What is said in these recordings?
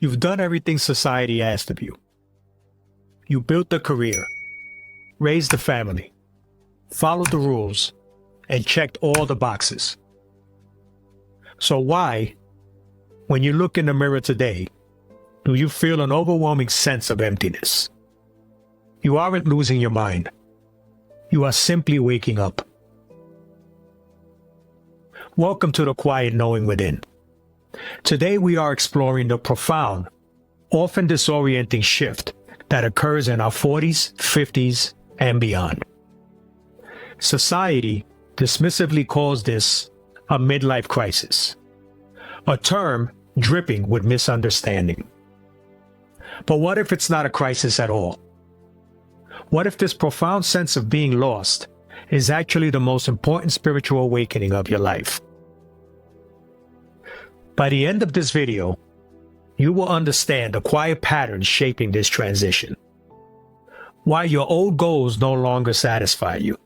You've done everything society asked of you. You built a career, raised a family, followed the rules, and checked all the boxes. So why, when you look in the mirror today, do you feel an overwhelming sense of emptiness? You aren't losing your mind. You are simply waking up. Welcome to the quiet knowing within. Today we are exploring the profound, often disorienting shift that occurs in our 40s, 50s, and beyond. Society dismissively calls this a midlife crisis, a term dripping with misunderstanding. But what if it's not a crisis at all? What if this profound sense of being lost is actually the most important spiritual awakening of your life? By the end of this video, you will understand the quiet patterns shaping this transition, why your old goals no longer satisfy you,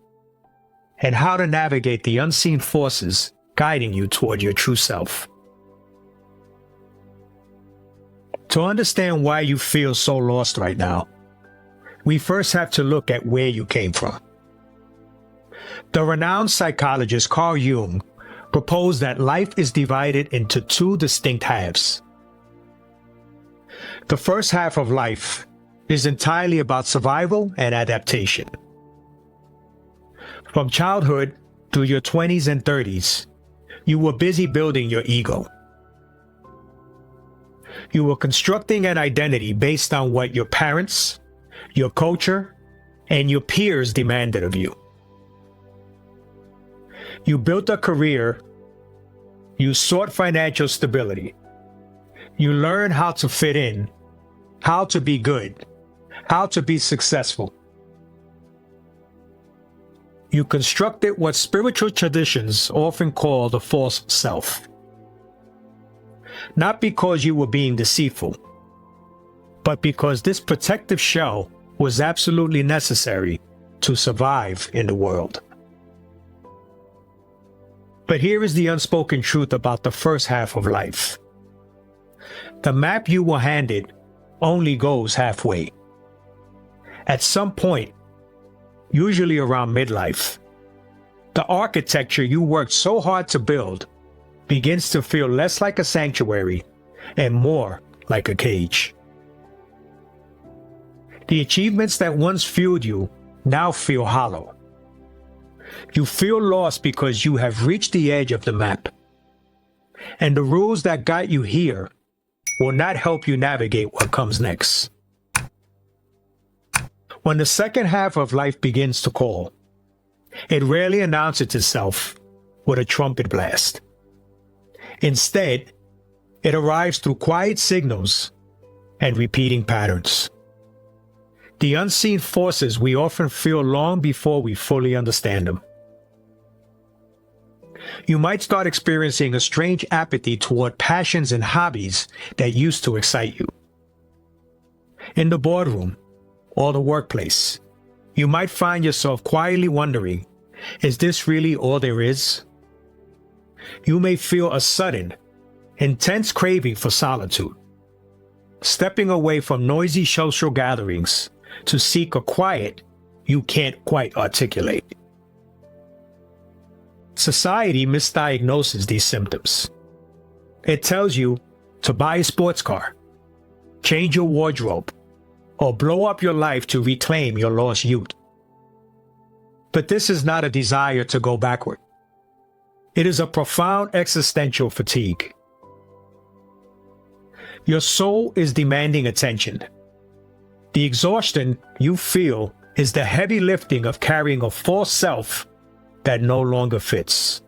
and how to navigate the unseen forces guiding you toward your true self. To understand why you feel so lost right now, we first have to look at where you came from. The renowned psychologist Carl Jung proposed that life is divided into two distinct halves. The first half of life is entirely about survival and adaptation. From childhood through your 20s and 30s, you were busy building your ego. You were constructing an identity based on what your parents, your culture, and your peers demanded of you. You built a career. You sought financial stability. You learned how to fit in, how to be good, how to be successful. You constructed what spiritual traditions often call the false self. Not because you were being deceitful, but because this protective shell was absolutely necessary to survive in the world. But here is the unspoken truth about the first half of life. The map you were handed only goes halfway. At some point, usually around midlife, the architecture you worked so hard to build begins to feel less like a sanctuary and more like a cage. The achievements that once fueled you now feel hollow. You feel lost because you have reached the edge of the map, and the rules that got you here will not help you navigate what comes next. When the second half of life begins to call, it rarely announces itself with a trumpet blast. Instead, it arrives through quiet signals and repeating patterns. The unseen forces we often feel long before we fully understand them. You might start experiencing a strange apathy toward passions and hobbies that used to excite you. In the boardroom or the workplace, you might find yourself quietly wondering, is this really all there is? You may feel a sudden, intense craving for solitude, stepping away from noisy social gatherings to seek a quiet you can't quite articulate. Society misdiagnoses these symptoms. It tells you to buy a sports car, change your wardrobe, or blow up your life to reclaim your lost youth. But this is not a desire to go backward. It is a profound existential fatigue. Your soul is demanding attention. The exhaustion you feel is the heavy lifting of carrying a false self that no longer fits.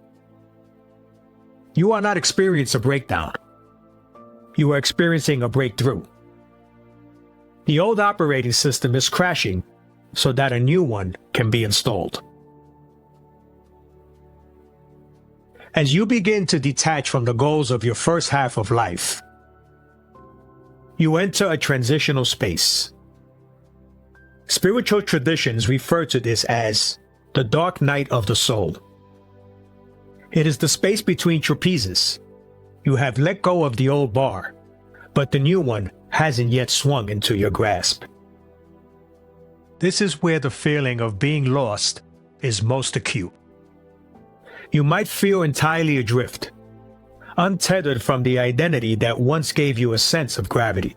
You are not experiencing a breakdown. You are experiencing a breakthrough. The old operating system is crashing so that a new one can be installed. As you begin to detach from the goals of your first half of life, you enter a transitional space. Spiritual traditions refer to this as the dark night of the soul. It is the space between trapezes. You have let go of the old bar, but the new one hasn't yet swung into your grasp. This is where the feeling of being lost is most acute. You might feel entirely adrift, untethered from the identity that once gave you a sense of gravity.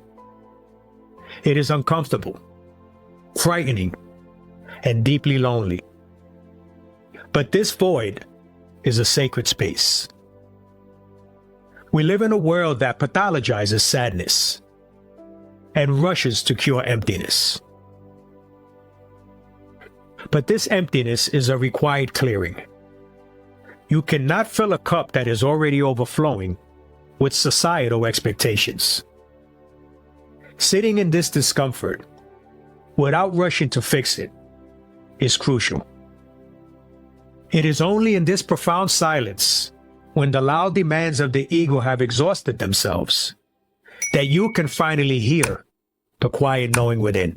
It is uncomfortable, frightening, and deeply lonely. But this void is a sacred space. We live in a world that pathologizes sadness and rushes to cure emptiness. But this emptiness is a required clearing. You cannot fill a cup that is already overflowing with societal expectations. Sitting in this discomfort, without rushing to fix it, is crucial. It is only in this profound silence, when the loud demands of the ego have exhausted themselves, that you can finally hear the quiet knowing within.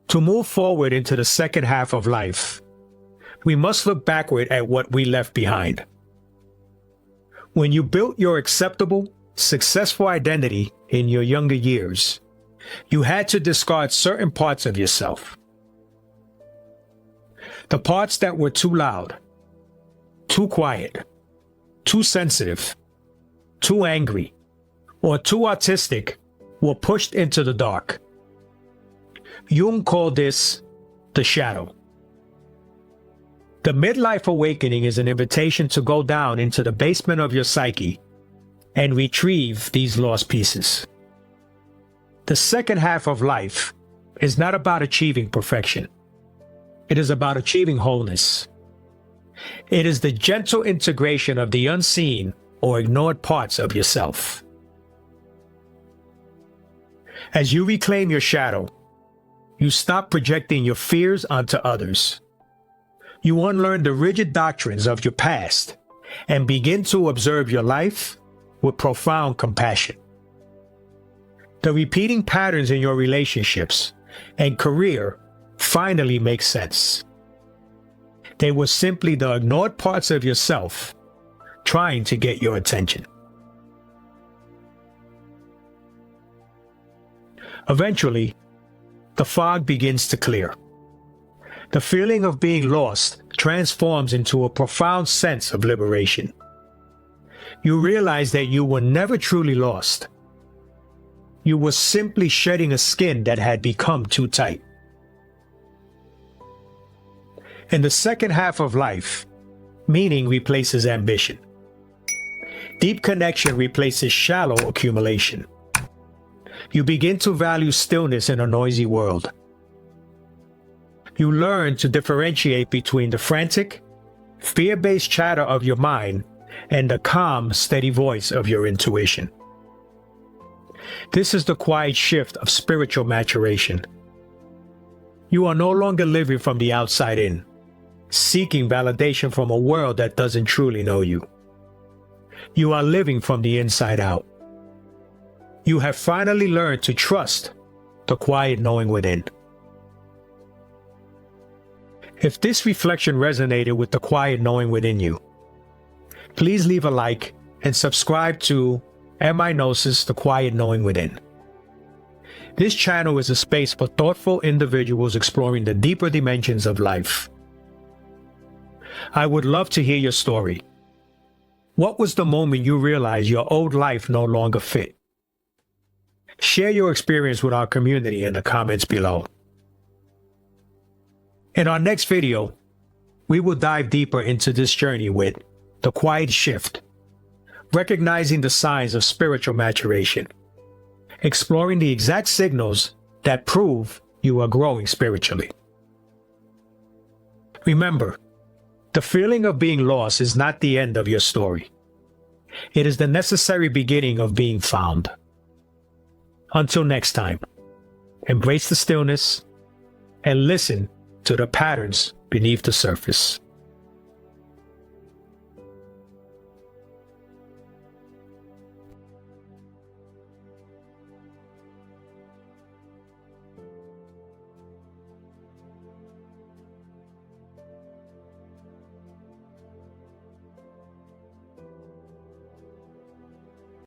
To move forward into the second half of life, we must look backward at what we left behind. When you built your acceptable, successful identity in your younger years, you had to discard certain parts of yourself. The parts that were too loud, too quiet, too sensitive, too angry, or too artistic were pushed into the dark. Jung called this the shadow. The midlife awakening is an invitation to go down into the basement of your psyche and retrieve these lost pieces. The second half of life is not about achieving perfection. It is about achieving wholeness. It is the gentle integration of the unseen or ignored parts of yourself. As you reclaim your shadow, you stop projecting your fears onto others. You unlearn the rigid doctrines of your past and begin to observe your life with profound compassion. The repeating patterns in your relationships and career finally make sense. They were simply the ignored parts of yourself trying to get your attention. Eventually, the fog begins to clear. The feeling of being lost transforms into a profound sense of liberation. You realize that you were never truly lost. You were simply shedding a skin that had become too tight. In the second half of life, meaning replaces ambition. Deep connection replaces shallow accumulation. You begin to value stillness in a noisy world. You learn to differentiate between the frantic, fear-based chatter of your mind and the calm, steady voice of your intuition. This is the quiet shift of spiritual maturation. You are no longer living from the outside in, seeking validation from a world that doesn't truly know you. You are living from the inside out. You have finally learned to trust the quiet knowing within. If this reflection resonated with the quiet knowing within you, please leave a like and subscribe to Gnosis, the Quiet Knowing Within. This channel is a space for thoughtful individuals exploring the deeper dimensions of life. I would love to hear your story. What was the moment you realized your old life no longer fit? Share your experience with our community in the comments below. In our next video, we will dive deeper into this journey with the quiet shift, recognizing the signs of spiritual maturation, exploring the exact signals that prove you are growing spiritually. Remember, the feeling of being lost is not the end of your story. It is the necessary beginning of being found. Until next time, embrace the stillness and listen to the patterns beneath the surface.